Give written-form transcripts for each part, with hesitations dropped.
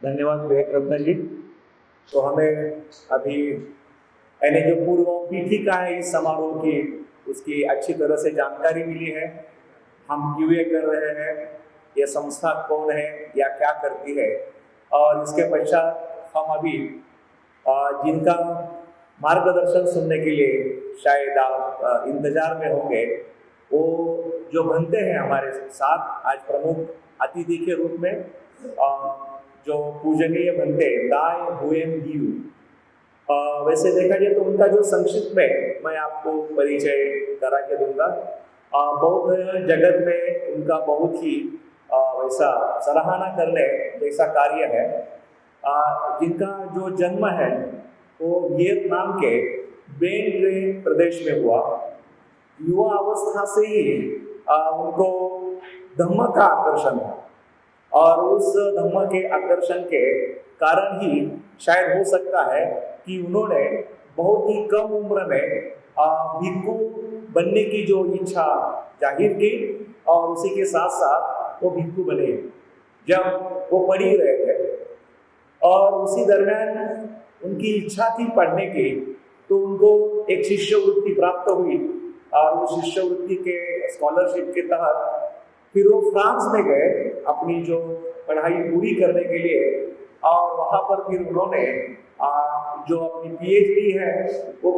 धन्यवाद विवेक रत्न जी। तो हमें अभी यानी जो पूर्व पीठिका है इस समारोह की, उसकी अच्छी तरह से जानकारी मिली है। हम क्यों ये कर रहे हैं, ये संस्था कौन है या क्या करती है, और इसके पश्चात हम अभी जिनका मार्गदर्शन सुनने के लिए शायद आप इंतजार में होंगे, वो जो बनते हैं हमारे साथ आज प्रमुख अतिथि के रूप में, जो पूजनीय बनते दाय हुएम दियू। वैसे देखा जाए तो उनका जो संक्षिप्त में मैं आपको परिचय करा के दूंगा। बौद्ध जगत में उनका बहुत ही वैसा सराहना करने जैसा कार्य है। जिनका जो जन्म है वो वियतनाम के बेन ट्रे प्रदेश में हुआ। युवा अवस्था से ही उनको धम्म का आकर्षण था, और उस धम्म के आकर्षण के कारण ही शायद हो सकता है कि उन्होंने बहुत ही कम उम्र में भिक्षु बनने की जो इच्छा जाहिर की, और उसी के साथ साथ वो भिक्षु बने। जब वो पढ़ ही रहे थे और उसी दरमियान उनकी इच्छा थी पढ़ने की, तो उनको एक शिष्यवृत्ति प्राप्त हुई, और उस शिष्यवृत्ति के स्कॉलरशिप के तहत फिर वो फ्रांस में गए अपनी जो पढ़ाई पूरी करने के लिए। और वहाँ पर फिर उन्होंने जो अपनी पीएचडी है वो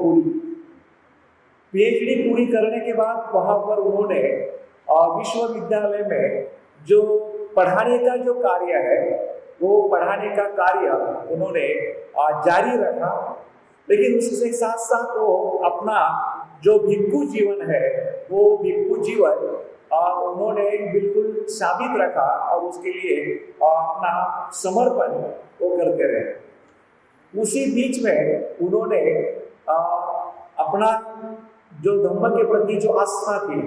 पीएचडी पूरी करने के बाद वहाँ पर उन्होंने विश्वविद्यालय में जो पढ़ाने का जो कार्य है, वो पढ़ाने का कार्य उन्होंने जारी रखा। लेकिन उसके साथ साथ वो अपना जो भिक्षु जीवन है, वो भिक्षु जीवन उन्होंने बिल्कुल साबित रखा, और उसके लिए अपना समर्पण वो करते रहे। उसी बीच में उन्होंने अपना जो धम्म के प्रति जो आस्था थी,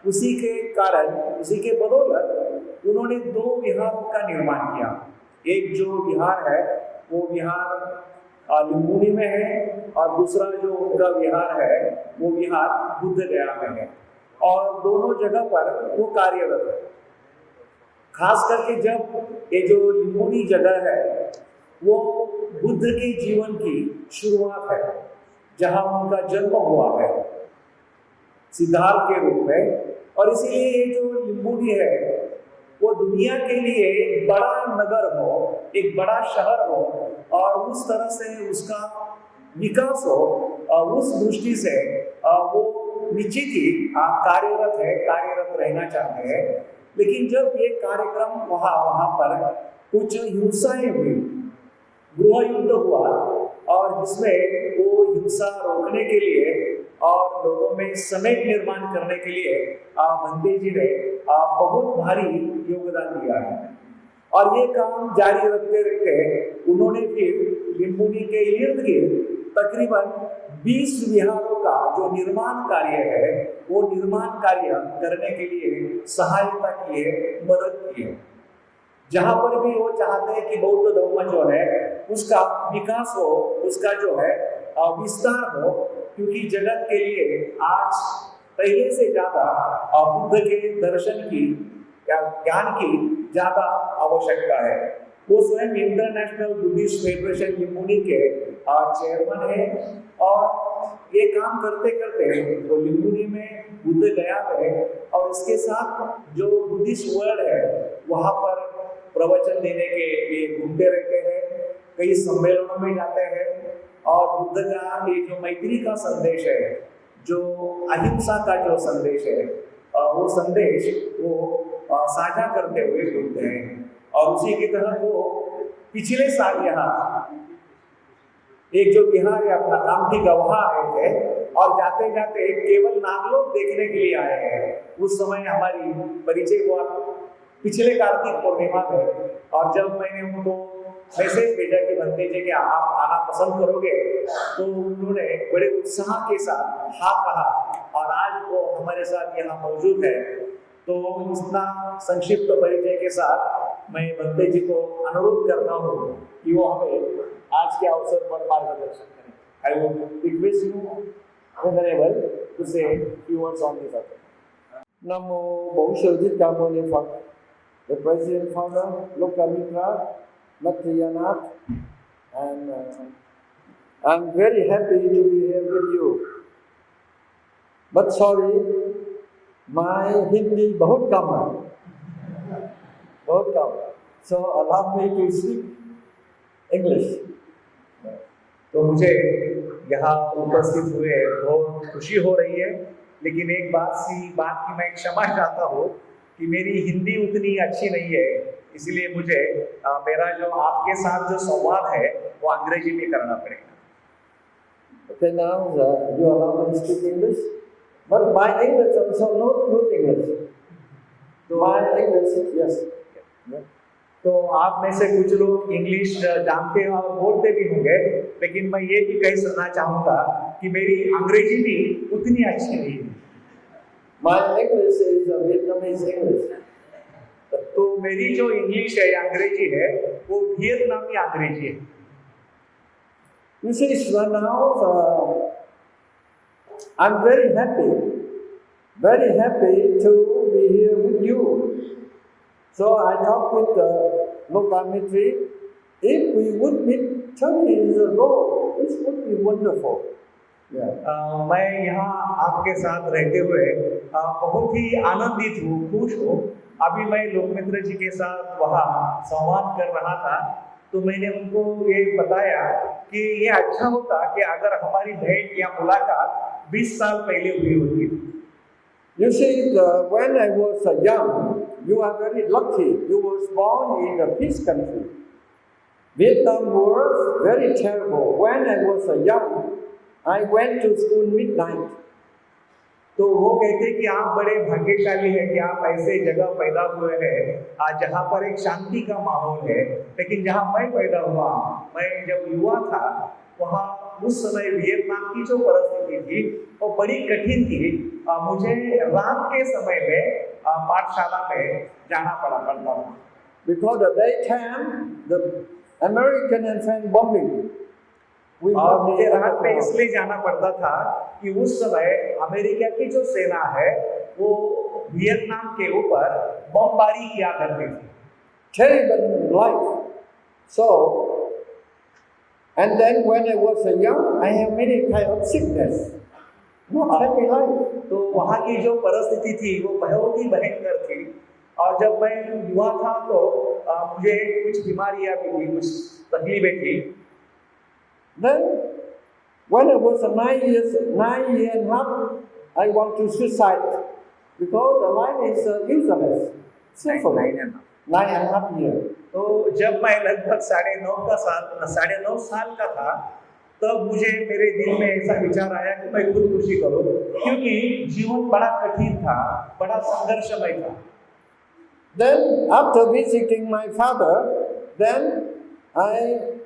उसी के कारण, उसी के बदौलत उन्होंने 2 विहारों का निर्माण किया। एक जो विहार है वो विहार लुम्बिनी में है, और दूसरा जो उनका विहार है वो विहार बुद्ध गया में है, और दोनों जगह पर वो कार्यरत है। खास करके जब ये जो लुम्बिनी जगह है वो बुद्ध के जीवन की शुरुआत है, जहां उनका जन्म हुआ है सिद्धार्थ के रूप में। और इसीलिए ये जो लुम्बिनी है वो दुनिया के लिए एक बड़ा नगर हो, एक बड़ा शहर हो, और उस तरह से उसका विकास हो, उस दृष्टि से वो निश्चित ही कार्यरत रहना चाहते हैं। लेकिन जब ये कार्यक्रम वहाँ पर कुछ हिंसाएं हुई, गृह युद्ध हुआ, और जिसमें वो हिंसा रोकने के लिए और लोगों में समेट निर्माण करने के लिए बंदे जी ने बहुत भारी योगदान दिया है। और ये काम जारी रखते रखते उन्होंने फिर लुम्बिनी के इर्द गिर्द तकरीबन 20 विहारों का जो निर्माण कार्य है, वो निर्माण कार्य करने के लिए सहायता की है, मदद की है। जहां पर भी वो चाहते हैं कि बौद्ध धर्म जो है उसका विकास हो, उसका जो है विस्तार हो, क्योंकि जगत के लिए आज पहले से ज्यादा बुद्ध के दर्शन की या ज्ञान की ज्यादा आवश्यकता है। वो स्वयं इंटरनेशनल बुद्धिस्ट फेडरेशन लुम्बिनी के चेयरमैन है, और ये काम करते करते वो लुम्बिनी में बुद्ध गया है, और इसके साथ जो बुद्धिस्ट वर्ल्ड है वहाँ पर प्रवचन देने के लिए घूमते रहते हैं, कई सम्मेलनों में जाते हैं, और बुद्ध का ये जो मैत्री का संदेश है, जो अहिंसा का जो संदेश है, वो संदेश वो साझा करते हुए घूमते हैं। और उसी की तरह वो पिछले साल यहाँ एक जो बिहार है अपना कामठी गवाह आए थे, और जाते जाते केवल नागलोक देखने के लिए आए हैं। उस समय हमारी परिचय हुआ पिछले कार्तिक पूर्णिमा में, और जब मैंने उनको मैसेज भेजा कि बनते जी कि आप आना पसंद करोगे, तो उन्होंने बड़े उत्साह के साथ हाँ कहा, और आज वो हमारे साथ यहाँ मौजूद है। तो इतना संक्षिप्त परिचय के साथ मैं बनते जी को अनुरोध करता हूँ कि वो हमें आज के अवसर पर मार्गदर्शन करें। I would request you honourable to say few words on this subject. Namo Bổn Sư Thích Ca Mâu Ni Phật. The President Founder Loka Mitra Mathiyanath, and I'm very happy to be here with you. But sorry, my Hindi बहुत कम है, बहुत कम. So allow me to speak English. तो मुझे यहाँ उपस्थित हुए बहुत खुशी हो रही है, लेकिन एक बात की मैं क्षमा चाहता हूँ कि मेरी हिंदी उतनी अच्छी नहीं है, इसलिए मुझे मेरा जो आपके साथ जो संवाद है वो अंग्रेजी में करना पड़ेगा. Okay, now you allow me to speak English, but my English also not good English. My English, yes. तो आप में से कुछ लोग इंग्लिश जानते हैं और बोलते भी होंगे, लेकिन मैं ये भी कहना चाहूँगा कि मेरी अंग्रेजी भी उतनी अच्छी नहीं है. My English is a Vietnamese English. तो मेरी जो इंग्लिश है या अंग्रेजी है वो वियतनामी अंग्रेजी है. You see, so now I'm very happy to be here with you. So I talked with Lokamitri. If we would meet 30 years ago, this would be wonderful. मैं यहाँ आपके साथ रहते हुए बहुत ही आनंदित हूँ, खुश हूँ. अभी मैं लोकमित्र जी के साथ वहाँ संवाद कर रहा था, तो मैंने उनको ये बताया कि ये अच्छा होता कि अगर हमारी भेंट या मुलाकात 20 साल पहले हुई होती. You see, when I was young, you are very lucky. You was born in a peace country. Vietnam was very terrible. When I was young, I went to school midnight. तो वो कहते कि आप बड़े भाग्यशाली हैं कि आप ऐसे जगह पैदा हुए हैं जहाँ पर एक शांति का माहौल है. लेकिन जहाँ मैं पैदा हुआ, मैं जब युवा था, वहाँ उस समय वियतनाम की जो परिस्थिति थी वो बड़ी कठिन थी. मुझे रात के समय में पाठशाला में जाना पड़ता था. Because at that time the American and French bombing. और मुझे रात में इसलिए जाना पड़ता था कि उस समय अमेरिका की जो सेना है वो वियतनाम के ऊपर बमबारी किया करती थी. Terrible life. So, and then when I was young, I have many kind of sickness. Not happy life. तो वहाँ की जो परिस्थिति थी वो बहुत ही भयंकर थी. और जब मैं युवा था तो मुझे कुछ बीमारियां भी थी, कुछ तकलीफें थी. Then, when I was 9 years and a half, I want to suicide because the life is useless. Simple. 9.5 years. तो जब मैं लगभग 9.5 साल का था, तब मुझे मेरे दिल में ऐसा विचार आया कि मैं खुदकुशी करूं, क्योंकि जीवन बड़ा कठिन था, बड़ा संघर्षमय था. Then, after visiting my father, then I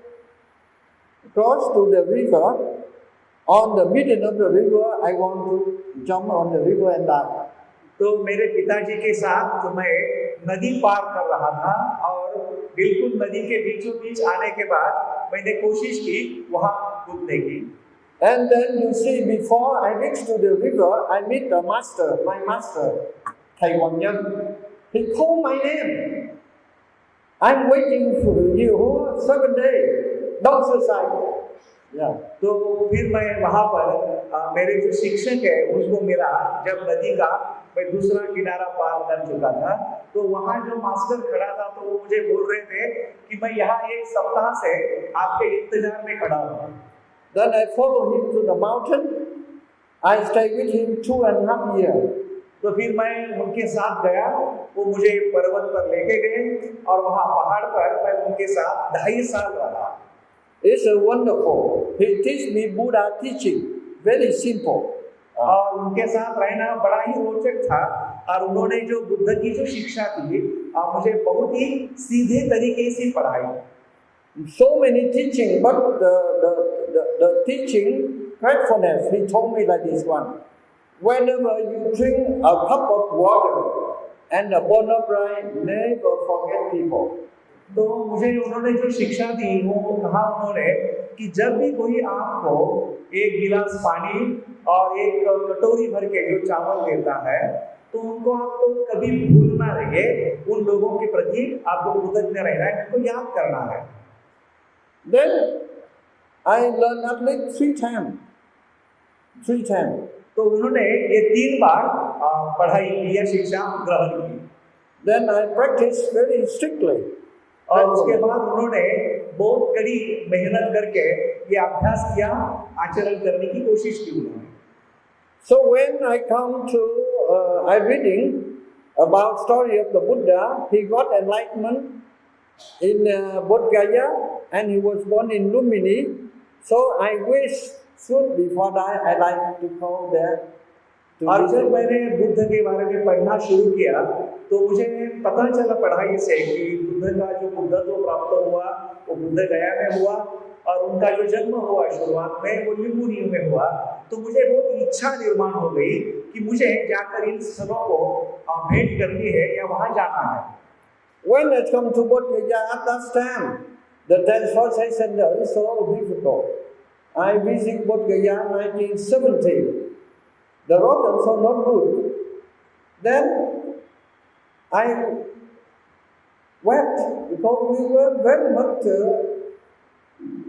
crossed to the river. On the middle of the river, I want to jump on the river and die. तो मेरे पिताजी के साथ मैं नदी पार कर रहा था और बिल्कुल नदी के बीचों बीच आने के बाद मैंने कोशिश की वहाँ कूदने की. And then you see, before I reached to the river, I meet the master, my master, Thầy Hoàng Nhân. He called my name. I'm waiting for you 7 days. Don't suicide. Yeah. तो फिर मैं वहाँ पर मेरे जो शिक्षक है उसको मिला. जब नदी का मैं दूसरा किनारा पार कर चुका था, तो वहाँ जो मास्टर खड़ा था तो वो मुझे बोल रहे थे कि मैं यहाँ 1 सप्ताह से आपके इंतजार में खड़ा हूँ. Then I follow him to the mountain. I stay with him 2.5 years. तो फिर मैं उनके साथ गया, वो मुझे पर्वत पर लेके गए और वहाँ पहाड़ पर मैं उनके साथ 2.5 साल रहा. It's wonderful. He teach me Buddha teaching, very simple. और उनके साथ रहना बड़ा ही रोचक था. और उन्होंने जो बुद्ध की जो शिक्षा थी मुझे बहुत ही सीधे तरीके से पढ़ाई. So many teaching, but the teaching gratefulness. He told me like this one. Whenever you drink a cup of water and a born upright, never forget people. तो मुझे उन्होंने जो शिक्षा दी वो कहा उन्होंने कि जब भी कोई आपको 1 गिलास पानी और एक कटोरी भर के जो चावल देता है, तो उनको आपको कभी भूलना नहीं है, उन लोगों के प्रति आपको कृतज्ञ रहना है, उनको याद करना है। Then I learned at least 3 times. 3 times. तो उन्होंने ये 3 बार पढ़ाई की या शिक्षा ग्रहण की। Then I practiced very strictly. और उसके बाद उन्होंने बहुत कड़ी मेहनत करके ये अभ्यास किया, आचरण करने की कोशिश की उन्होंने। So when I come to I reading about story of the Buddha, he got enlightenment in Bodh Gaya and he was born in Lumini. So I wish soon before die I like to go there. और जब मैंने बुद्ध के बारे में पढ़ना शुरू किया तो मुझे पता चला पढ़ाई से कि बुद्ध का जो बुद्धत्व प्राप्त हुआ वो बुद्ध गया में हुआ और उनका जो जन्म हुआ शुरुआत में वो लिम्बुनी में हुआ। तो मुझे बहुत इच्छा निर्माण हो गई कि मुझे जाकर इन स्थलों को भेंट करनी है या वहाँ जाना है। When I come to Bodh Gaya at that time, the transportation is so difficult. I visit Bodh Gaya 1970. The road also not good. Then I wept because we were very much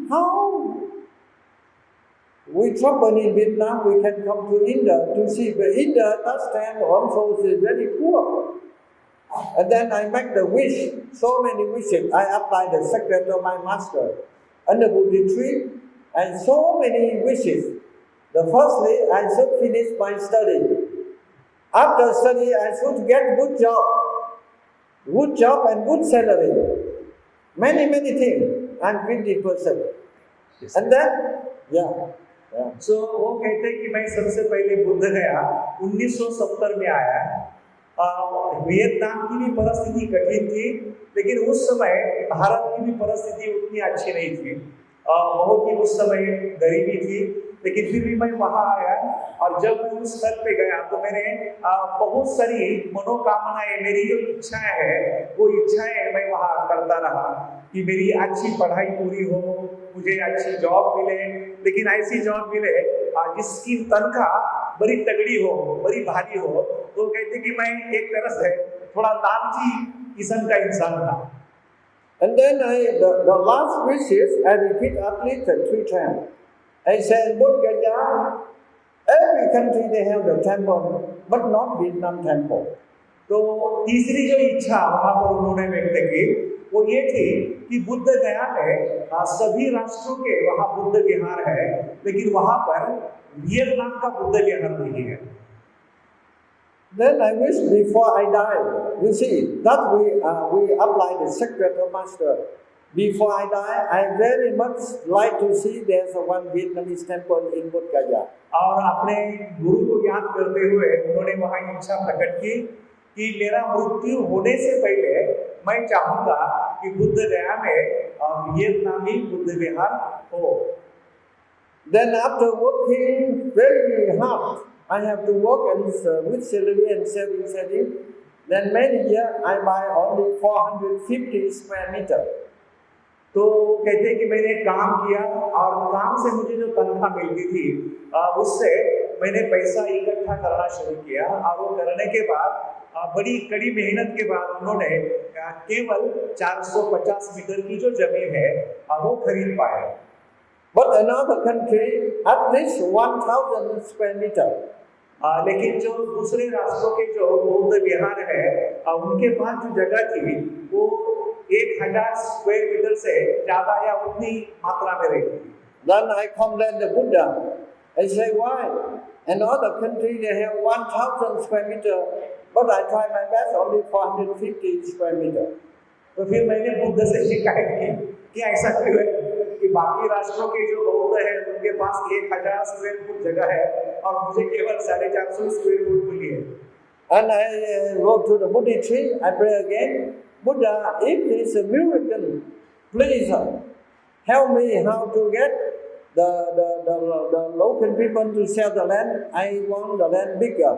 how we travel in Vietnam, we can come to India to see, but India at that time also is very poor. And then I make the wish, so many wishes. I applied the secret of my master under Bodhi tree, and so many wishes. The firstly, I should finish my study. After study, I should get good job and good salary. Many things. I'm 20%. Yes, and then, yeah. So वो कहते हैं कि मैं सबसे पहले बुद्ध गया 1970 में आया। वियतनाम की भी परिस्थिति कठिन थी, लेकिन उस समय भारत की भी परिस्थिति उतनी अच्छी नहीं थी। बहुत ही उस समय गरीबी थी, लेकिन फिर भी मैं वहाँ आया और जब मैं उस स्थल पे गया तो मैंने बहुत सारी मनोकामनाएं, मेरी जो इच्छाएं हैं वो इच्छाएं मैं वहाँ करता रहा कि मेरी अच्छी पढ़ाई पूरी हो, मुझे अच्छी जॉब मिले, लेकिन ऐसी जॉब मिले जिसकी तनख्वाह बड़ी तगड़ी हो, बड़ी भारी हो। तो कहते कि मैं एक तरह से थोड़ा लालची किस्म का इंसान था। And then the last wishes I repeat at least 3 times. I said, Bodh Gaya, every country they have the temple, but not Vietnam temple. तो तीसरी जो इच्छा वहाँ पर उन्होंने व्यक्त की वो ये थी कि बुद्ध गया में सभी राष्ट्रों के वहाँ बुद्ध विहार है, लेकिन वहाँ पर वियतनाम का बुद्ध विहार नहीं है। Then I wish before I die, you see, that we apply the secret of master. Before I die, I very much like to see there's one Vietnamese temple in Bodh Gaya. और अपने गुरु को याद करते हुए उन्होंने वहाँ इच्छा प्रकट की कि मेरा मृत्यु होने से पहले मैं चाहूँगा कि बुद्ध गया में वियतनामी बुद्ध विहार हो। Then after working very hard, I have to work and with salary and saving. Then many years I buy only 450 square meter. तो कहते हैं कि मैंने काम किया और काम से मुझे जो तनख्वाह मिलती थी उससे मैंने पैसा इकट्ठा करना शुरू किया और वो करने के बाद बड़ी कड़ी मेहनत के बाद उन्होंने केवल 450 मीटर की जो जमीन है वो खरीद पाए। But another country at least 1000 square meter. लेकिन जो दूसरे राष्ट्रों के जो बौद्ध विहार है उनके पास जो जगह थी वो 1000 स्क्वायर मीटर से ज्यादा या उतनी मात्रा में रहती थी। Then I complain the Buddha. I say why? Another country they have 1000 square meter, but I try my best only 450 square meter. तो फिर मैंने बुद्ध से शिकायत की कि ऐसा क्यों है कि बाकी राष्ट्रों के जो बौद्ध है उनके पास 1000 स्क्वायर फुट जगह है और मुझे केवल 450 स्क्वायर फुट मिली है। And I go to the Bodhi tree, I pray again, Buddha, if there is a miracle, please help me how to get the local people to sell the land. I want the land bigger.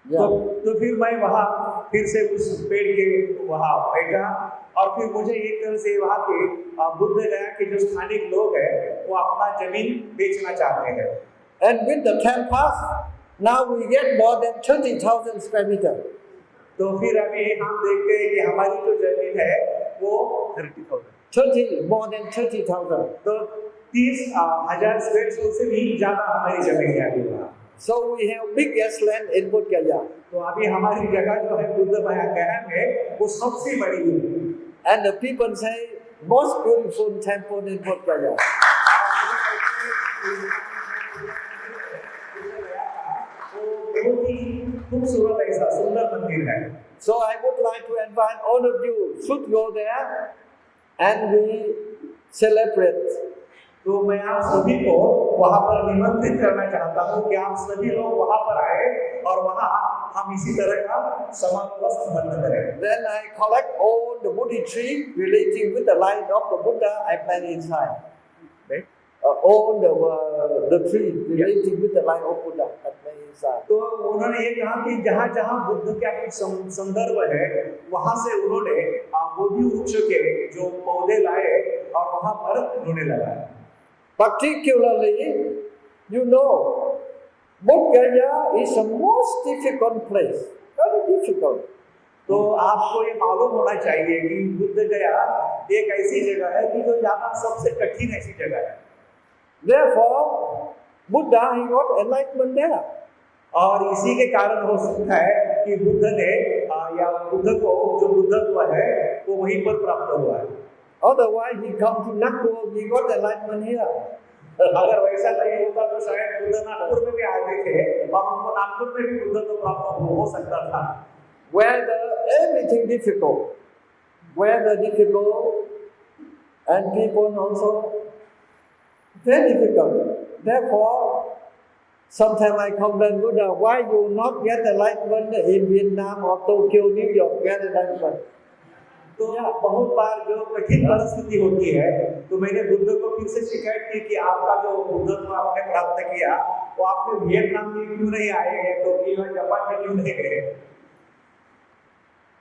तो फिर मैं वहाँ फिर से उस पेड़ के वहाँ बैठा और फिर मुझे एक तरह से वहाँ के बुद्ध गया के जो स्थानिक लोग हैं वो अपना जमीन बेचना चाहते हैं। And with the 10 pass, Now we get more than 30,000 square meter. तो फिर अभी हम देखते हैं कि हमारी जो जमीन है वो 30,000 more than 30,000. तो 30,000 स्क्वायर फीट से भी ज्यादा हमारी जमीन है अभी वहाँ। So we have biggest land in Bodh Gaya. तो अभी हमारी जगह जो है बुद्ध गया में वो सबसे बड़ी है। And the people say most beautiful temple in Bodh Gaya. बहुत ही खूबसूरत ऐसा सुंदर मंदिर है। So I would like to invite all of you should go there and we celebrate. तो मैं आप सभी को वहाँ पर निमंत्रित करना चाहता हूँ कि आप सभी लोग वहाँ पर आए और वहाँ हम इसी तरह का समारोह संपन्न करें। Then I collect all the Bodhi tree relating with the light of the Buddha. I plant inside. Right? All the tree relating with the light of Buddha. I plant inside. तो उन्होंने ये कहा कि जहाँ जहाँ बुद्ध का कुछ संदर्भ है वहाँ से उन्होंने बोधि वृक्ष के जो पौधे लाए और वहाँ पर उन्होंने लगाया। Particularly, you know, Bodh Gaya is the most difficult place. Very difficult. तो आपको ये मालूम होना चाहिए कि बुद्ध गया एक ऐसी जगह है कि जो यहाँ सबसे कठिन ऐसी जगह है। Therefore, Buddha he got enlightenment there. और इसी के कारण हो सकता है कि बुद्ध ने या बुद्ध को जो बुद्धत्व है वो वहीं पर प्राप्त हुआ है। Otherwise, he come to Nagpur, he got enlightenment here. अगर वैसा नहीं होता तो शायद बुद्ध नागपुर में भी आते थे और उनको नागपुर में भी बुद्धत्व प्राप्त हो सकता था। Where everything difficult, where the difficult, and people also very difficult. Therefore, sometimes I complain Buddha, why you not get enlightenment in Vietnam or Tokyo, New York, get enlightenment? तो बहुत बार जो कठिन परिस्थिति होती है तो मैंने बुद्ध को फिर से शिकायत की कि आपका जो बुद्धत्व आपने प्राप्त किया वो आपने वियतनाम में क्यों नहीं आए हैं, टोक्यो या जापान में क्यों नहीं गए?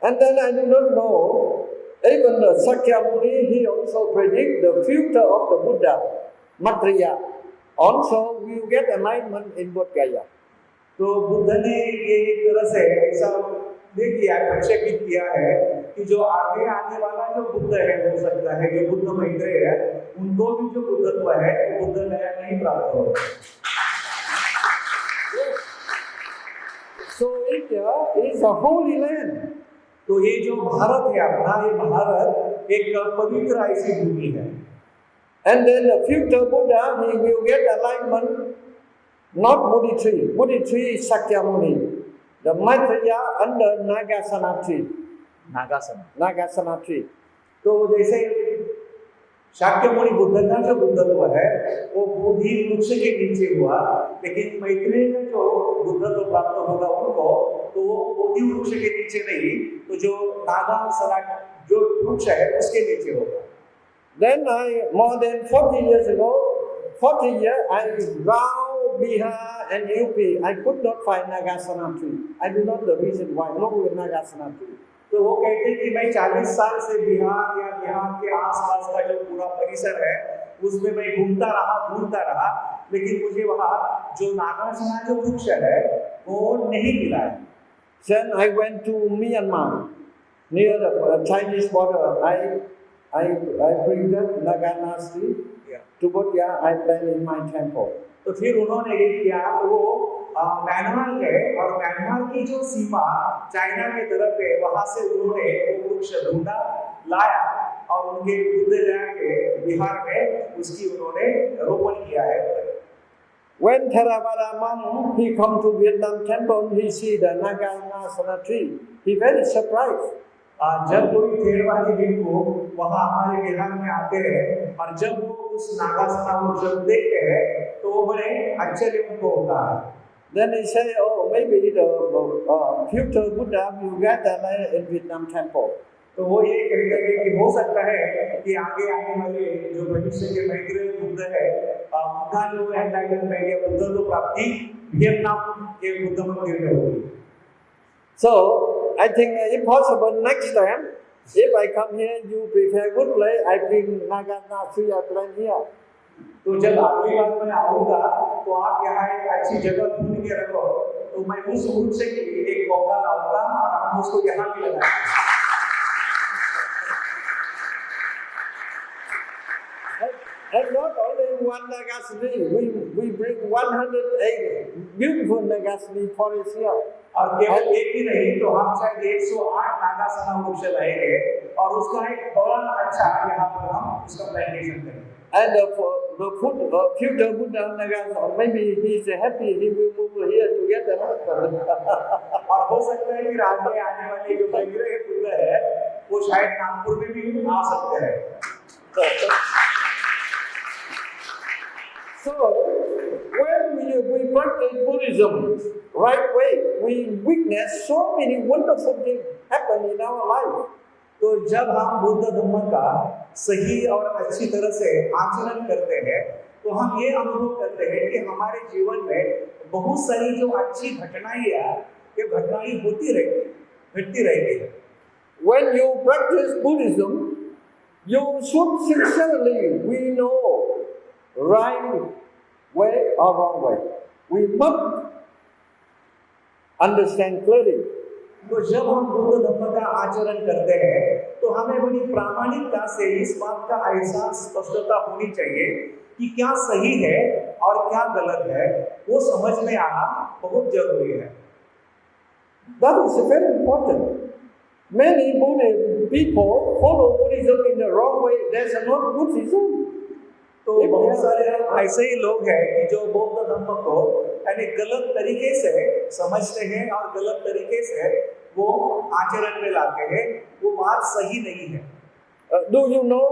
And then I do not know, even the Sakyamuni, he also predict the future of the Buddha, Maitreya. Also, we will get enlightenment in Bodh Gaya. तो बुद्ध ने ये एक तरह से ऐसा देखिए प्रक्षेपित किया है कि जो आगे आने वाला जो बुद्ध है हो सकता है जो बुद्ध मैत्रेय है उनको भी जो बुद्धत्व है वो बुद्ध नया नहीं प्राप्त होगा। So India is a holy land. तो ये जो भारत है अपना ये भारत एक पवित्र ऐसी भूमि है। And then the future Buddha he will get enlightenment not Bodhi tree. Bodhi tree is Sakyamuni. The Maitreya under Nagasana tree. Nagasana tree. तो जैसे शाक्यमुनि बुद्ध का जो बुद्धत्व है वो बोधि वृक्ष के नीचे हुआ, लेकिन मैत्रेय का जो बुद्धत्व प्राप्त होगा उनको तो वो बोधि वृक्ष के नीचे नहीं तो जो नागासना जो वृक्ष है उसके नीचे होगा। Then more than 40 years ago, 40 years I round Bihar and UP, I could not find Nagasana tree. I do not know the reason why. No Nagasana tree. तो वो कहते हैं कि मैं 40 साल से बिहार या बिहार के आसपास का जो पूरा परिसर है उसमें मैं घूमता रहा लेकिन मुझे वहाँ जो नागासना जो वृक्ष है वो नहीं मिला है। Then I went to Myanmar near the Chinese border. I bring the Nagasana tree to Bodh Gaya. I plant in my temple. तो फिर उन्होंने ये किया तो वो म्यांमार गए और म्यांमार की जो सीमा चाइना की तरफ है वहां से उन्होंने वो वृक्ष ढूंढा लाया और उनके बुद्ध गया के बिहार में उसकी उन्होंने रोपण किया है। When Theravada monk he come to Vietnam temple, he see the Nagasana tree. He very surprised. जब कोई थेरवादी भिक्षु वहाँ हमारे बिहार में आते हैं और जब वो उस नागासना वृक्ष देखते हैं तो वो बड़े आश्चर्य उनको होता है। Then he say, oh, maybe the future Buddha will get in Vietnam temple. तो वो ये कहते हैं कि हो सकता है कि आगे आने वाले जो भविष्य के मैत्रेय बुद्ध है उनका जो एनलाइटनमेंट या बुद्धत्व प्राप्ति वियतनाम के बुद्ध मंदिर में होगी। So I think if possible next time, if I come here, you prepare good place, I bring Nagasana tree, I plant here. तो जब अगली बार मैं आऊँगा तो आप यहाँ एक अच्छी जगह ढूंढ के रखो, तो मैं उस रूट से एक पौधा लाऊंगा और हम उसको यहाँ भी लगाएंगे। And not only one Nagasri, we bring 108 beautiful Nagasri forests here. और केवल एक ही नहीं, तो हम शायद 108 नागासना वृक्ष लाएंगे और उसका एक बड़ा अच्छा यहाँ पर हम उसका प्लांटेशन करेंगे। And the future Buddha Nagasana, maybe he is happy, he will move here together. और हो सकता है कि आगे आने वाले जो विग्रह बुद्ध है, वो शायद नागपुर में भी आ सकते हैं। So, when we practice Buddhism right way, we witness so many wonderful things happen in our life. तो जब हम बुद्ध धम्म का सही और अच्छी तरह से आचरण करते हैं, तो हम ये अनुभव करते हैं कि हमारे जीवन में बहुत सारी जो अच्छी घटनाएं होती रहेगी। When you practice Buddhism, you should sincerely, we know right way or wrong way. We must understand clearly. तो जब हम बुद्ध धम्म का आचरण करते हैं, तो हमें बड़ी प्रामाणिकता से इस बात का एहसास स्पष्टता होनी चाहिए कि क्या सही है और क्या गलत है, वो समझ में आना बहुत जरूरी है। That is very important. Many Buddhist people follow Buddhism in the wrong way. That's not Buddhism. तो बहुत सारे ऐसे ही लोग हैं कि जो बौद्ध धम्म को यानी गलत तरीके से समझते हैं और गलत तरीके से वो आचरण में लाते हैं, वो बात सही नहीं है। Do you know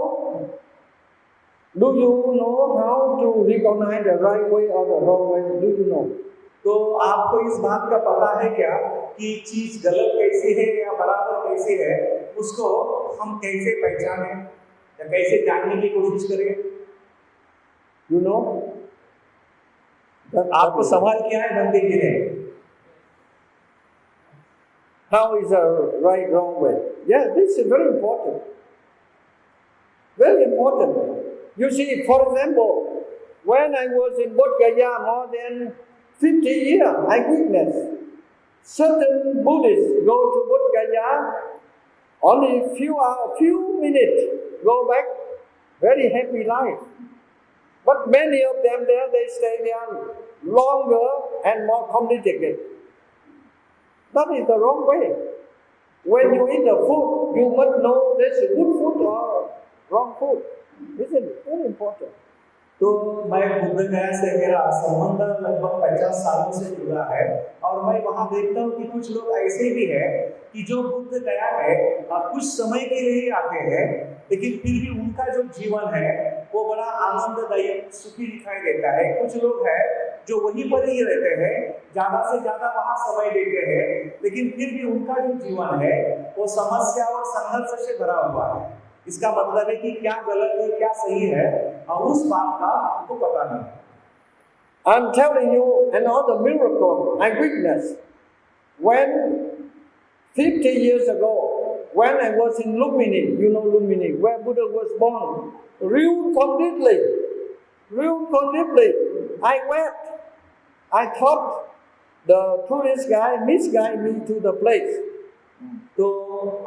how to recognize the right way or the wrong way? Do you know? तो आपको इस बात का पता है क्या कि चीज गलत कैसी है या बराबर कैसी है, उसको हम कैसे पहचानें या कैसे जानने की कोशिश करें? You know? आपको सवाल किया है बंदे जी ने, how is the right wrong way? Yeah, this is very important. Very important. You see, for example, when I was in Bodh Gaya more than 50 years, I witnessed certain Buddhists go to Bodh Gaya, only few minutes, go back, very happy life. But many of them there, they stay there longer and more complicated. That is the wrong way. When you eat the food, you must know this is good food or wrong food. Isn't it? Very important. तो मैं बुद्ध गया से मेरा संबंध लगभग 50 सालों से जुड़ा है और मैं वहाँ देखता हूँ कि कुछ लोग ऐसे भी हैं कि जो बुद्ध गया में कुछ समय के लिए आते हैं, लेकिन फिर भी उनका जो जीवन है वो बड़ा आनंददायी सुखी दिखाई देता है। कुछ लोग हैं जो वहीं पर ही रहते हैं, ज्यादा से ज्यादा वहाँ समय देते हैं, लेकिन फिर भी उनका जो जीवन है वो समस्या और संघर्ष से भरा हुआ है। इसका मतलब है कि क्या गलत है क्या सही है और उस बात का आपको पता नहीं। I'm telling you another miracle I witnessed when 50 years ago, when I was in Lumini, you know Lumini, where Buddha was born, ruined completely. I wept. I thought the tourist guy misguided me to the place. तो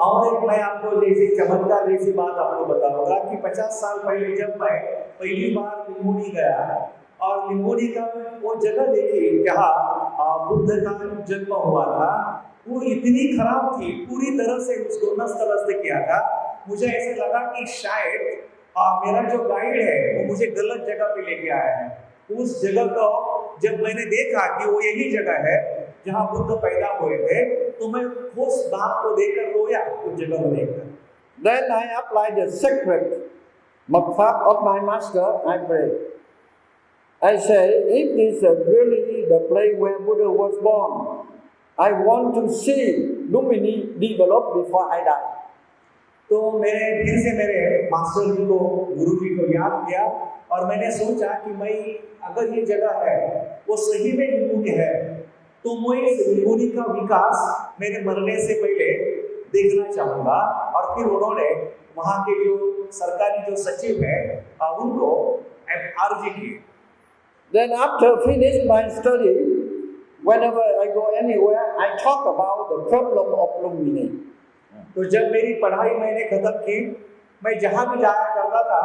और एक मैं आपको जैसे चमत्कार जैसी बात आपको बताऊंगा कि 50 साल पहले जब मैं पहली बार लिम्बुनी गया और लिम्बुनी का वो जगह देखी जहाँ बुद्ध का जन्म हुआ था, वो इतनी खराब थी, पूरी तरह से उसको नष्ट किया था। मुझे ऐसे लगा कि शायद मेरा जो गाइड है वो मुझे गलत जगह पे लेके आया है। उस जगह को जब मैंने देखा कि वो यही जगह है जहाँ बुद्ध पैदा हुए थे, तो मैं उस बात को देखकर रोया उस जगह को देखकर। Then I applied the sacred mukha of my master. I pray. I say, if this is really the place where Buddha was born, I want to see Lumini develop before I die. तो मैंने फिर से मेरे master जी को, गुरु जी को याद किया और मैंने सोचा कि मैं अगर ये जगह है वो सही में लिम्बुनी है, तो मैं इस लिम्बुनी का विकास मेरे मरने से पहले देखना चाहूँगा। और फिर उन्होंने वहाँ के जो सरकारी जो सचिव है उनको अर्जी की। Then after finish my study, whenever I go anywhere, I talk about the problem of Lumbini. तो जब मेरी पढ़ाई मैंने खत्म की, मैं जहाँ भी जाया करता था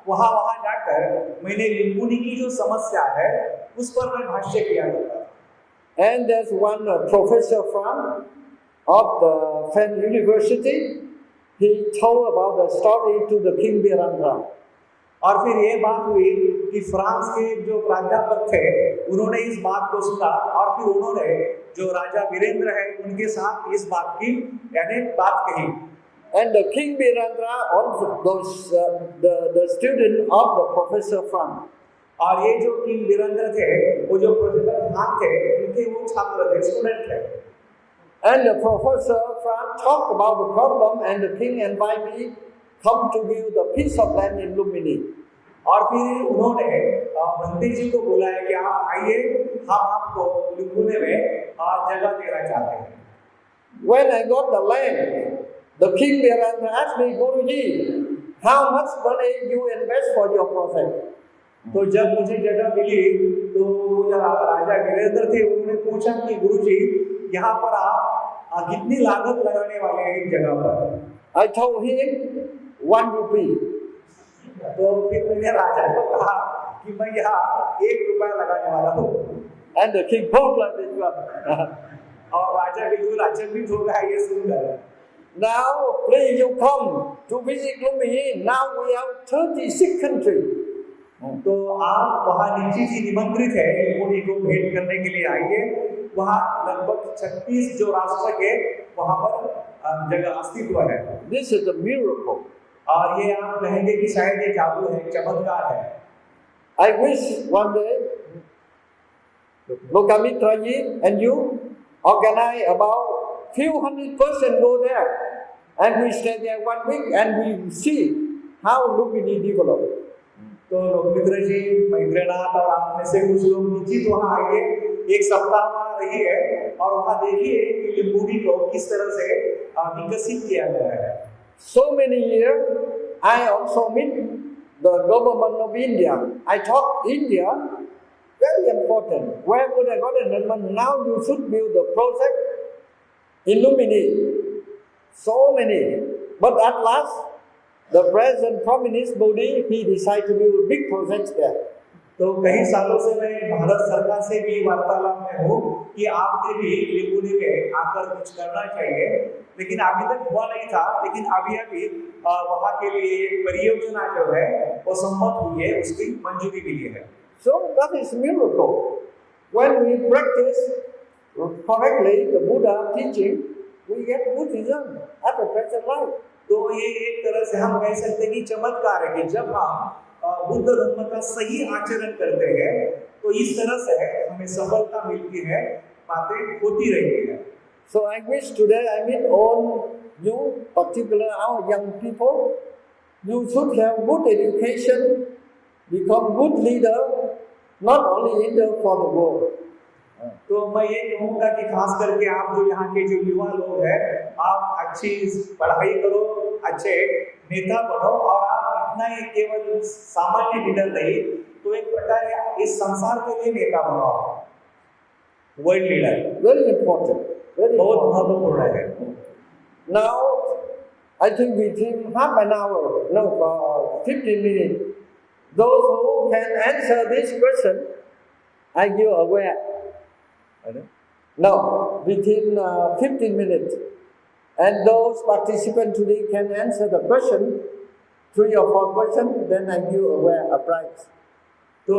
वहाँ जाकर मैंने लिम्बुनी की जो समस्या है उस पर मैं भाष्य किया करता था. And there's one professor from of the Penn University. He told about the story to the King Birendra. और फिर ये बात हुई कि फ्रांस के जो प्राध्यापक थे उन्होंने इस बात को सुना और फिर उन्होंने जो राजा वीरेंद्र है उनके साथ इस बात की यानी बात कही. And the King Birendra, also the student of the professor Frank. और ये जो किंग वीरेंद्र थे वो जो प्रोफेसर फ्रांक थे उनके वो छात्र थे, स्टूडेंट थे. And the professor Frank talked about the problem, and the king invited me come to view the piece of land in Lumbini. और फिर उन्होंने बंदी जी को बुलाया कि आप आइए, हम आपको लुम्बिनी में जगह देना चाहते हैं. When I got the land, the King Birendra asked me, Guruji, how much money you invest for your project? तो जब मुझे जगह मिली तो राजा वीरेंद्र थे उन्होंने पूछा कि गुरुजी यहाँ पर आप कितनी लागत लगाने वाले हैं इस जगह पर. I told him 1 rupee. तो फिर मैंने राजा को कहा कि मैं यहाँ 1 रुपया लगाने वाला हूँ. And the king spoke like this one. और राजा बिल्कुल अचंभित हो गया ये सुनकर. Now, please you come to visit Lumbini. Now we have 36 countries. तो आप वहाँ निश्चित ही निमंत्रित है लुम्बिनी को भेंट करने के लिए आइए. वहाँ लगभग 36 जो राष्ट्र के वहाँ पर जगह अस्तित्व है. This is a miracle. और ये आप कहेंगे कि शायद ये जादू है, चमत्कार है. I wish one day Lokamitra ji and you organize about few 100% go there, and we stay there 1 week and we see how Lumbini develop. तो लोकमित्र जी, मैत्रेनाथ और आप में से कुछ लोग निश्चित वहाँ आइए, 1 सप्ताह वहाँ रहिए और वहाँ देखिए कि लुम्बिनी को किस तरह से विकसित किया गया है. So many years, I also meet the government of India. I talk India, very important. Where would I got an amendment? Now you should build the project in Lumbini. So many. But at last, the present Prime Minister Modi, he decided to build big projects there. तो कई सालों से मैं भारत सरकार से भी वार्तालाप में हूँ कि आपने भी लुम्बिनी में आकर कुछ करना चाहिए, लेकिन अभी तक हुआ नहीं था. लेकिन अभी वहाँ के लिए एक परियोजना जो है वो सम्मत हुई है, उसकी मंजूरी मिली है. So that is miracle. When we practice correctly the Buddha teaching, we get good result at the present life. तो ये एक तरह से हम कह सकते हैं कि चमत्कार है कि जब हम बुद्ध धर्म का सही आचरण करते हैं तो इस तरह से हमें सफलता मिलती है, बातें होती रहती है. So I wish today I meet all you, particularly our young people. You should have good education, become good leader, not only leader for the world. तो मैं ये कहूँगा कि खास करके आप जो यहाँ के जो युवा लोग हैं, आप अच्छी पढ़ाई करो, अच्छे नेता बनो और आप इतना ही केवल सामान्य लीडर नहीं तो एक प्रकार इस संसार के लिए नेता बनो, world leader. Very important. Very बहुत important. महत्वपूर्ण है. Now, I think within half an hour, no, 15 minutes, those who can answer this question, I give away. No, within 15 minutes. And those participants today can answer the question, 3 or 4 questions, then I give away a prize. तो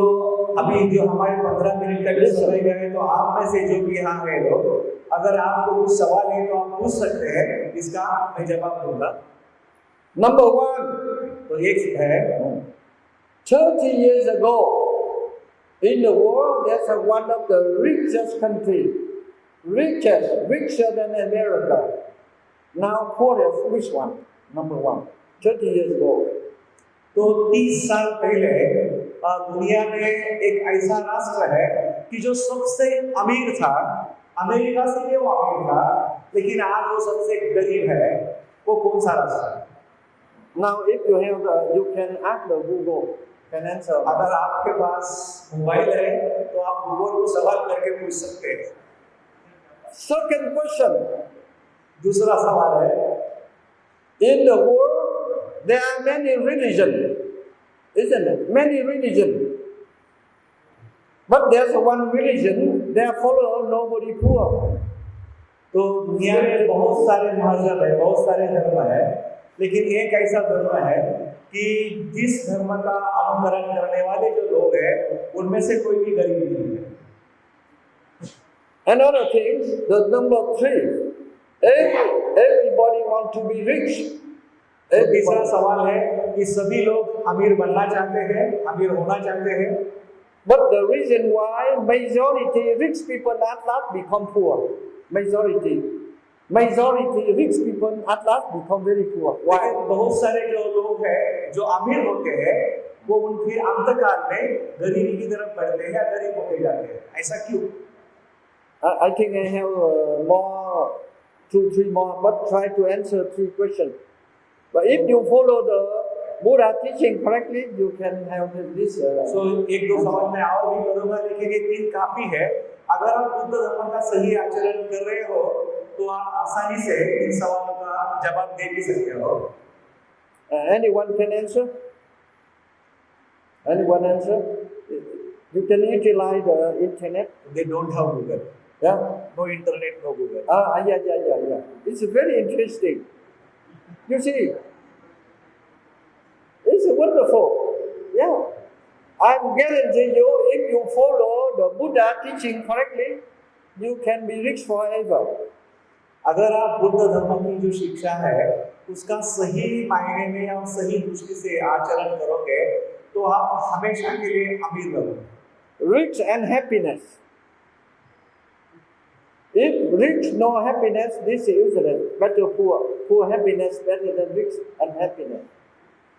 अभी जो हमारे 15 minute का जो समय है, तो आप में से जो भी यहाँ है लोग, अगर आपको कुछ सवाल है तो आप पूछ सकते हैं, इसका मैं जवाब दूंगा. Number 1. तो एक है 30 years ago, in the world, there's one of the richest countries, richer than America. Now, poorest, which one? Number 1. 30 years ago. तो 30 साल पहले दुनिया में एक ऐसा राष्ट्र है कि जो सबसे अमीर था, अमेरिका से भी वो अमीर था, लेकिन आज वो सबसे गरीब है. वो कौन सा राष्ट्र है? Now, if you have you can ask the Google. can answer. अगर आपके पास मोबाइल है तो आप गूगल को सवाल करके पूछ सकते हैं। Second question. दूसरा सवाल है, In the world, there are many religions, isn't it? Many religions. But there's one religion, their follower, nobody poor. तो दुनिया में बहुत सारे मजहब है, बहुत सारे धर्म है, लेकिन एक ऐसा धर्म है कि जिस धर्म का अनुकरण करने वाले जो लोग हैं उनमें से कोई भी गरीब नहीं है। Another thing, the number 3, everybody want to be rich. तो तीसरा सवाल है कि सभी लोग अमीर बनना चाहते हैं, अमीर होना चाहते हैं। But the reason why majority rich people at last become poor. Majority rich people at last become very poor. Why? लेकिन बहुत सारे जो लोग हैं जो अमीर होते हैं वो उनके अंतकाल में गरीबी की तरफ बढ़ते हैं या गरीब होते जाते हैं। ऐसा क्यों? I think I have more, 2-3 more, but try to answer 3 questions. But if you follow the Buddha teaching correctly, you can have this. So एक दो सवाल मैं और भी करूँगा, लेकिन ये 3 काफी है। अगर आप बुद्ध धर्म का सही आचरण कर रहे हो तो आप आसानी से इन सवालों का जवाब दे भी सकते हो। Anyone can answer? Anyone answer? You can utilize the internet. They don't have Google. Yeah. No internet, no Google. Yeah. It's very interesting. You see, it's wonderful. Yeah. I'm guaranteeing you, if you follow the Buddha teaching correctly, you can be rich forever. अगर आप बुद्ध धर्म की जो शिक्षा है उसका सही मायने में या सही दृष्टि से आचरण करोगे तो आप हमेशा के लिए अमीर रहोगे। Rich and happiness. If rich no happiness, this is useless. Better poor. Poor happiness better than rich and happiness.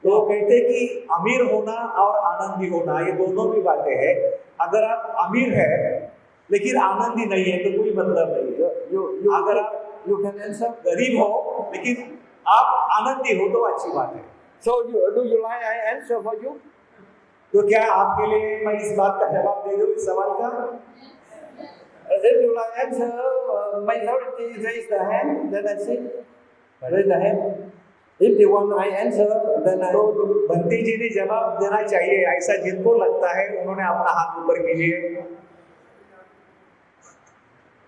तो कहते हैं कि अमीर होना और आनंदी होना ये दोनों भी बातें हैं। अगर आप अमीर है लेकिन आनंदी नहीं है तो कोई मतलब नहीं है। अगर आप you can answer. गरीब हो लेकिन आप आनंदी हो तो अच्छी बात है। So do you like I answer for you? तो क्या आपके लिए मैं इस बात का जवाब दे दूं इस सवाल का? If you like answer, majority raise the hand, then I see. Raise the hand. If you want I answer, then I. तो बंटी जी ने जवाब देना चाहिए, ऐसा जिनको लगता है उन्होंने अपना हाथ ऊपर कीजिए।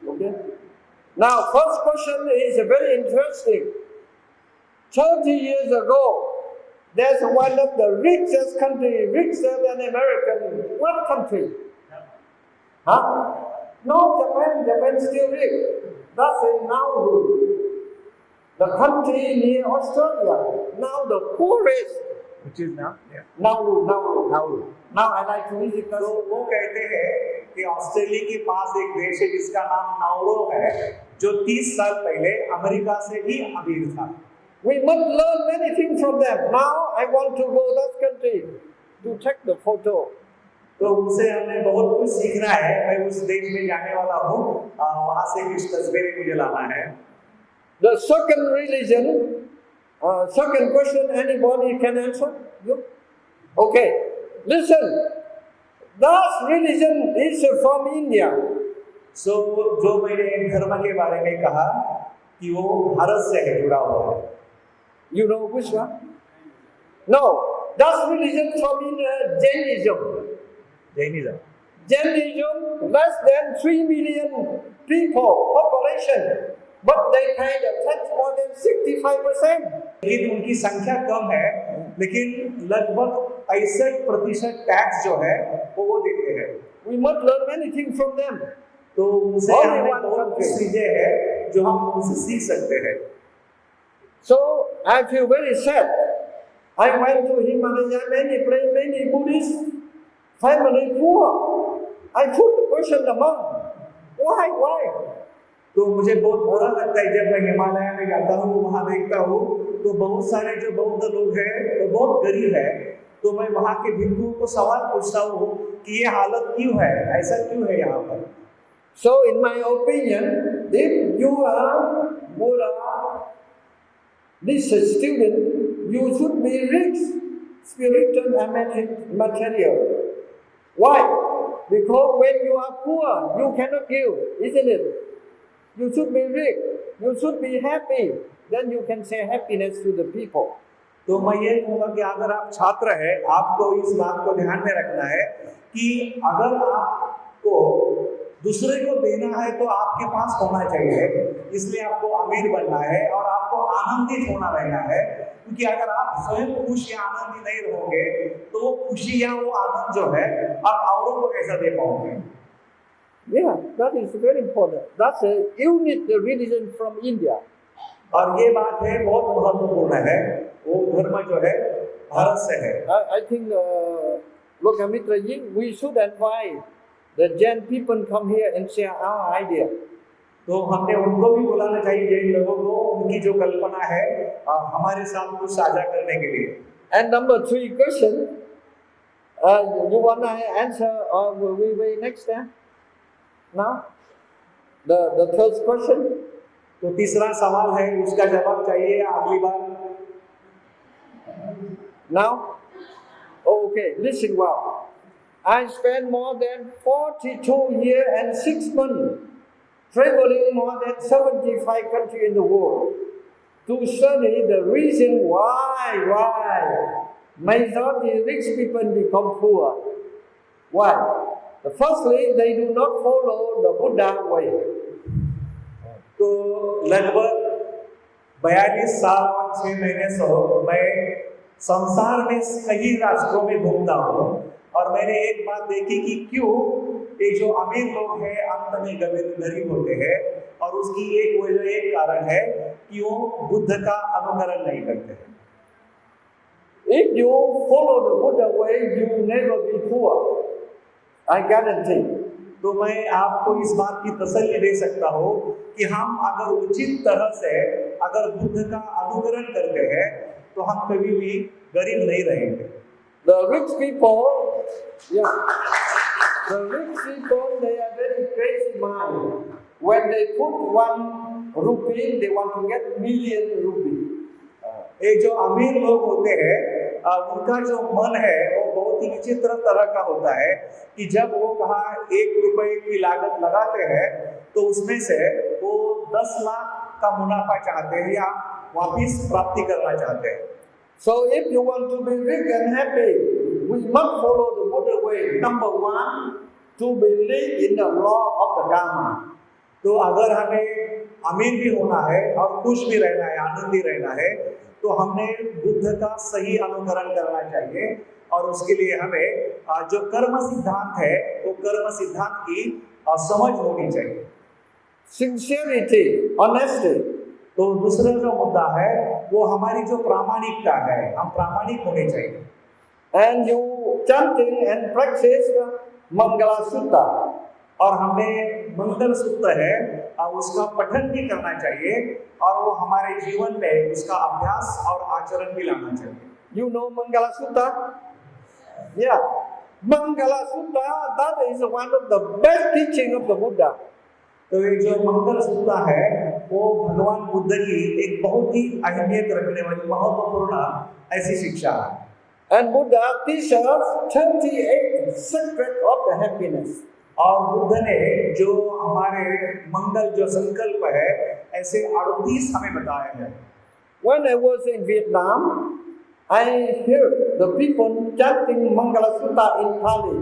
Okay. Now, first question is very interesting. 30 years ago, there's one of the richest country, richer than American. What country? Huh? No, Japan. Japan still rich. That's in Nauru. The country near Australia. Now the poorest. Which is now? Yeah. Nauru. Now I like to visit. तो वो कहते हैं कि Australia के पास एक देश है जिसका नाम नाउरो है, जो 30 साल पहले अमेरिका से भी अमीर था। We must learn many things from them. Now I want to go that country to take the photo. तो उनसे हमने बहुत कुछ सीखना है। मैं उस देश में जाने वाला हूँ, वहाँ से कुछ तस्वीरें मुझे लाना है। The second religion, second question, anybody can answer? You? Okay. Listen, that religion is from India. So जो मैंने धर्म के बारे में कहा कि वो भारत से है जुड़ा हुआ है। You know which one? No, that religion from India, Jainism. Jainism, less than 3 million people, population, but they pay the tax more than 65%. लेकिन उनकी संख्या कम है, लेकिन लगभग 65% टैक्स जो है वो देते हैं। We must learn many things from them. तो उनसे हमें बहुत चीजें हैं जो हम उनसे सीख सकते हैं। So I feel very sad. I went to Himalaya, many Buddhist family poor. I put the question among. Why? तो मुझे बहुत बुरा लगता है जब मैं हिमालय में जाता हूँ, वहाँ देखता हूँ तो बहुत सारे जो बौद्ध लोग हैं वो बहुत गरीब है। तो मैं वहाँ के भिक्षुओं को सवाल पूछता हूँ कि ये हालत क्यों है, ऐसा क्यों है यहाँ पर। So in my opinion, if you are Buddha, this student, you should be rich spiritual and material. Why? Because when you are poor, you cannot give, isn't it? You should be rich. You should be happy. Then you can say happiness to the people. तो मैं ये कहूँगा कि अगर आप छात्र हैं, आपको इस बात को ध्यान में रखना है कि अगर आपको दूसरे को देना है तो आपके पास होना चाहिए, इसलिए आपको अमीर बनना है और आपको आनंदित होना रहना है, क्योंकि अगर आप स्वयं खुश या आनंदित नहीं रहोगे तो वो खुशी या वो आनंद जो है आप औरों को कैसा दे पाओगे? Yeah, that is very important. That's a unique religion from India. और ये बात है बहुत महत्वपूर्ण है, वो धर्म जो है भारत से है। I think Lokamitra Ji, we should invite the Jain people come here and share our idea. तो हमने उनको भी बुलाना चाहिए, जैन लोगों को, उनकी जो कल्पना है हमारे साथ कुछ साझा करने के लिए। And number 3 question, you want to answer or will we wait next time? Now, the third question. तो तीसरा सवाल है, उसका जवाब चाहिए अगली बार। Now, okay, listen well. I spent more than 42 years and 6 months traveling more than 75 countries in the world to study the reason why majority rich people become poor. Why? Firstly, they do not follow the Buddha way. तो लगभग 42 साल और 6 महीने से मैं संसार में कई राष्ट्रों में घूमता हूँ और मैंने एक बात देखी कि क्यों ये जो अमीर लोग हैं अंत में गरीब होते हैं, और उसकी एक वजह, एक कारण है कि वो बुद्ध का अनुकरण नहीं करते हैं। If you follow the Buddha way, you will never be poor. I guarantee. तो मैं आपको इस बात की तसल्ली दे सकता हूँ कि हम अगर उचित तरह से अगर बुद्ध का अनुकरण करते हैं तो हम कभी भी गरीब नहीं रहेंगे। The rich people, the rich people, they are very crazy mind. When they put 1 rupee, they want to get million rupee. ये जो अमीर लोग होते हैं उनका जो मन है वो बहुत ही विचित्र तरह का होता है कि जब वो कहा 1 रुपए की लागत लगाते हैं तो उसमें से वो 10 लाख का मुनाफा चाहते हैं या वापिस प्राप्ति करना चाहते हैं। So if you want to be rich and happy, we must follow the Buddha way. Number 1, to believe in the law of the Dharma. तो अगर हमें अमीर भी होना है और खुश भी रहना है, आनंदी रहना है, तो हमने बुद्ध का सही अनुकरण करना चाहिए और उसके लिए हमें जो कर्म सिद्धांत है वो कर्म सिद्धांत की समझ होनी चाहिए। Sincerity, honesty. तो दूसरा जो मुद्दा है वो हमारी जो प्रामाणिकता है, हम प्रामाणिक होने चाहिए। And you chanting and practice Mangala Sutta. और हमने मंगल सूत्र है उसका पठन भी करना चाहिए और वो हमारे जीवन में उसका अभ्यास और आचरण भी लाना चाहिए। You know Mangala Sutta? Yeah. Mangala Sutta, that is one of the best teaching of the Buddha. तो ये जो मंगल सूत्र है वो भगवान बुद्ध की एक बहुत ही अहमियत रखने वाली महत्वपूर्ण ऐसी शिक्षा है। And Buddha teaches us 38 secrets of the happiness. और बुद्ध ने जो हमारे मंगल जो संकल्प है ऐसे 38 हमें बताए हैं। When I was in Vietnam, I heard the people chanting Mangala Sutta in Pali.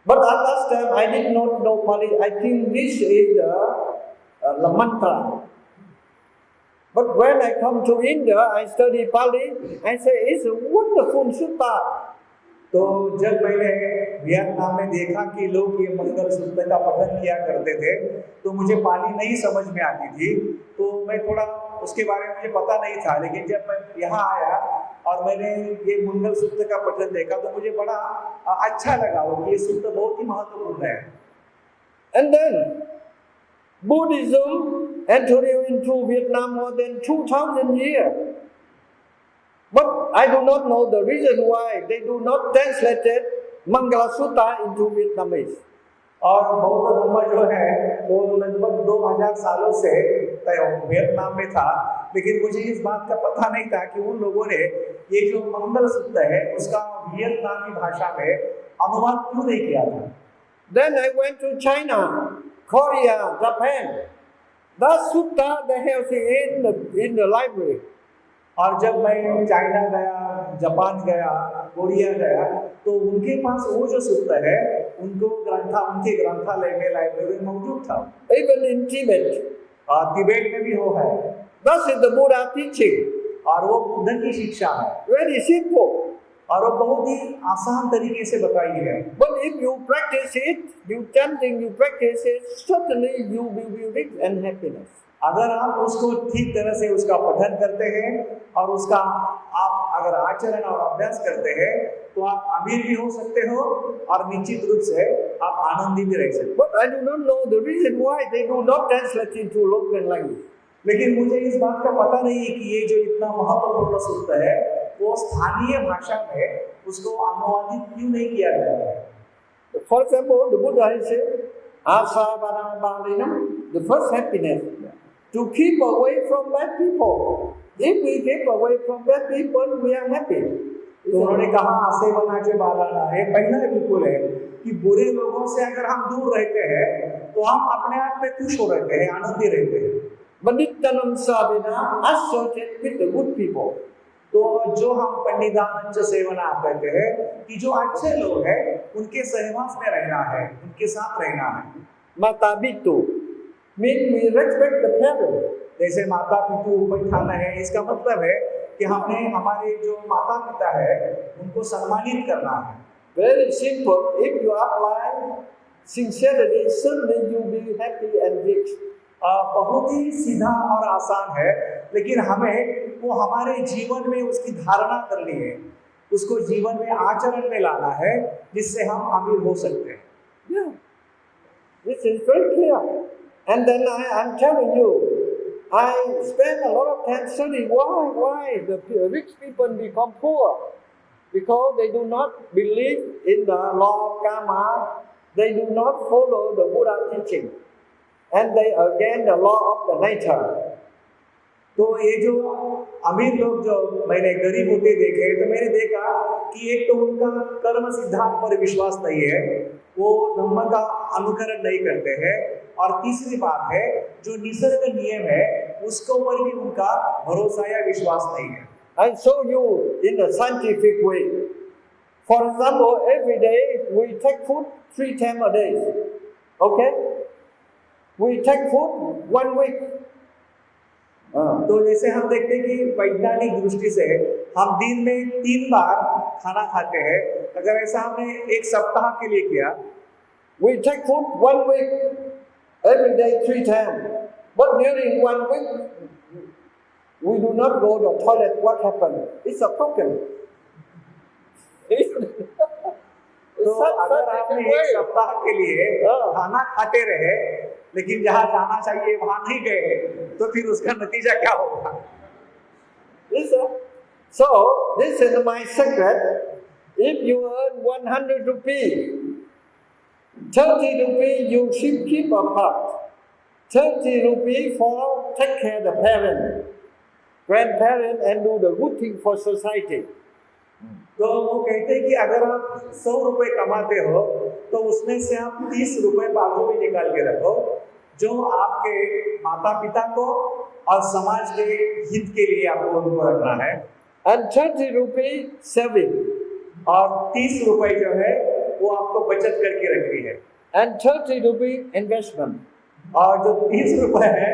But at that time I did not know Pali. I think this is the mantra. But when I come to India, I study Pali. I say it's a wonderful sutta. तो जब मैंने Vietnam में देखा कि लोग ये मंगल सूत्र का पठन किया करते थे तो मुझे पाली नहीं समझ में आती थी, तो मैं थोड़ा उसके बारे में मुझे पता नहीं था, लेकिन जब मैं यहाँ आया और मैंने ये मंगल सूत्र का पठन देखा तो मुझे बड़ा अच्छा लगा कि ये सूत्र बहुत ही महत्वपूर्ण है। And then Buddhism entered into Vietnam more than 2000 years. But I do not know the reason why they do not translate Mangala Sutta into Vietnamese. और बौद्ध धर्म जो है वो लगभग 2000 सालों से वियतनाम में था, लेकिन मुझे इस बात का पता नहीं था कि उन लोगों ने ये जो मंगलसूत्र है उसका वियतनामी भाषा में अनुवाद क्यों नहीं किया था? Then I went to China, Korea, Japan. That sutta they have in the library. और जब मैं चाइना गया, जापान गया, कोरिया गया, तो उनके पास वो जो सूत्र है उनके ग्रंथालय में, लाइब्रेरी में मौजूद था। Even in Tibet. तिब्बत में भी वो है। That is the Buddha teaching. और वो बुद्ध की शिक्षा है। Very simple. और वो बहुत ही आसान तरीके से बताई है। But if you practice it, you practice it, certainly you will be rich and happiness. अगर आप उसको ठीक तरह से उसका पठन करते हैं और उसका आप अगर आचरण और अभ्यास करते हैं तो आप अमीर भी हो सकते हो और निश्चित रूप से आप आनंदी भी रह सकते हो। But I do not know the reason why they do not translate into local language. लेकिन मुझे इस बात का पता नहीं है कि ये जो इतना महत्वपूर्ण सूत्र है वो स्थानीय भाषा में उसको अनुवादित क्यों नहीं किया गया है। For example, the Buddha said, "Asavana balinam," the first happiness, to keep away from bad people. If we keep away from bad people, we are happy. तो उन्होंने कहा आसेवनाचे बालाना है, पहला बिल्कुल है कि बुरे लोगों से अगर हम दूर रहते हैं तो हम अपने आप में खुश हो रहते हैं, आनंदी रहते हैं। Bandittanam savina associate with the good people. तो जो हम पंडितानंद सेवना कहते हैं कि जो अच्छे लोग हैं उनके सहवास में रहना है, उनके साथ रहना है। Matabitu means we respect the parents. जैसे माता पिता बैठाना है, इसका मतलब है कि हमें हमारे जो माता पिता है उनको सम्मानित करना है। Very simple. If you apply sincerity, certainly you will be happy and rich. बहुत ही सीधा और आसान है, लेकिन हमें वो हमारे जीवन में उसकी धारणा करनी है, उसको जीवन में आचरण में लाना है जिससे हम अमीर हो सकते हैं। Yeah, this is very clear. And then I'm telling you, I spend a lot of time studying why the rich people become poor, because they do not believe in the law of karma, they do not follow the Buddha teaching. And they again the law of the nature. तो ये जो अमीर लोग जो मैंने गरीब होते देखे तो मैंने देखा कि एक तो उनका कर्म सिद्धांत पर विश्वास नहीं है, वो धम्म का अनुकरण नहीं करते हैं, और तीसरी बात है जो निसर्ग नियम है उसके ऊपर भी उनका भरोसा या विश्वास नहीं है। I show you in a scientific way. For example, every day we take food 3 times a day. Okay? We take food 1 week. तो जैसे हम देखते हैं कि वैज्ञानिक दृष्टि से हम दिन में 3 बार खाना खाते हैं, अगर ऐसा हमने 1 सप्ताह के लिए किया, We take food 1 week, every day 3 times. But during 1 week, we do not go to the toilet. What happened? It's a problem. तो अगर आपने 1 सप्ताह के लिए खाना खाते रहे लेकिन जहाँ जाना चाहिए वहाँ नहीं गए तो फिर उसका नतीजा क्या होगा? So this is my secret. If you earn 100 rupees, 30 rupees you should keep apart. 30 rupees for take care of the parent, grandparent, and do the good thing for society. तो वो कहते हैं कि अगर आप 100 रुपए कमाते हो तो उसमें से आप 30 रुपए बाजू में निकाल के रखो जो आपके माता पिता को और समाज के हित के लिए आपको उनको रखना है। And 30 rupees saving. और 30 रुपए जो है वो आपको बचत करके रखनी है। And 30 rupees investment. और जो 30 रुपए है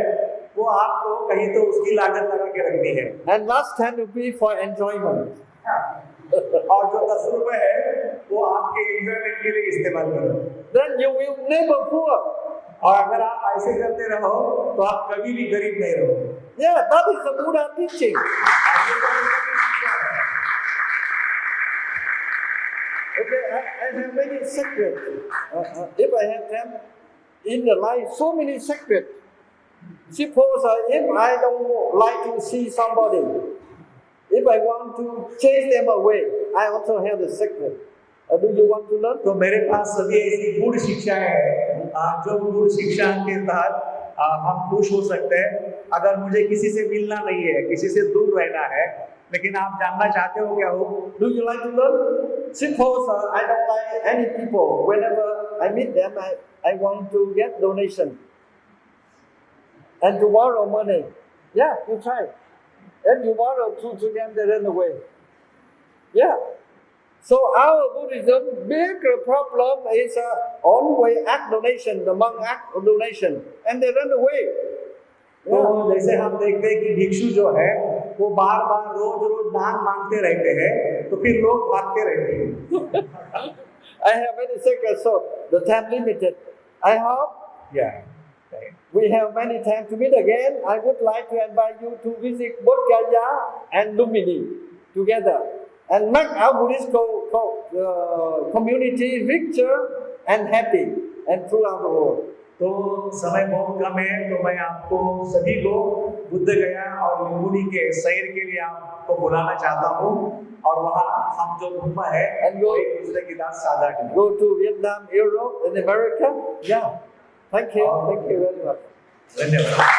वो आपको कहीं तो उसकी लागत लगा के रखनी है। And last 10 rupees for enjoyment. और जो 10 रुपए है वो आपके एंजॉयमेंट के लिए इस्तेमाल करो। Then you will never poor. और अगर आप ऐसे करते रहो तो आप कभी भी गरीब नहीं रहोगे। Yeah, that is the Buddha teaching. Okay, I have many secrets. If I have them in the life, so many secrets. Suppose if I don't like to see somebody, if I want to chase them away, I also have the secret. Do you want to learn? तो मेरे पास सभी ऐसी गूढ़ शिक्षाएं हैं जो गूढ़ शिक्षा के तहत हम खुश हो सकते हैं। अगर मुझे किसी से मिलना नहीं है, किसी से दूर रहना है, लेकिन आप जानना चाहते हो क्या हो? Do you like to learn? Suppose I don't like any people. Whenever I meet them, I want to get donation and to borrow money. Yeah, you try. And you borrow to them, they run away. Yeah. So our Buddhism bigger problem is always act donation, the monk act donation, and they run away. तो जैसे हम देखते हैं कि भिक्षु जो है वो बार बार रोज रोज दान मांगते रहते हैं, तो फिर लोग भागते रहते हैं। I have many seconds, so the time limited. I hope we have many time to meet again. I would like to invite you to visit Bodh Gaya and Lumini together and make our Buddhist community richer and happy and throughout the world. तो समय बहुत कम है, तो मैं आपको सभी को बुद्ध गया और लुम्बिनी के सैर के लिए आपको बुलाना चाहता हूँ, और वहाँ हम जो घूमा है And go- एक दूसरे के साथ साझा करें। Go to Vietnam, Europe, and America. Yeah. Thank you. Thank you very much. धन्यवाद।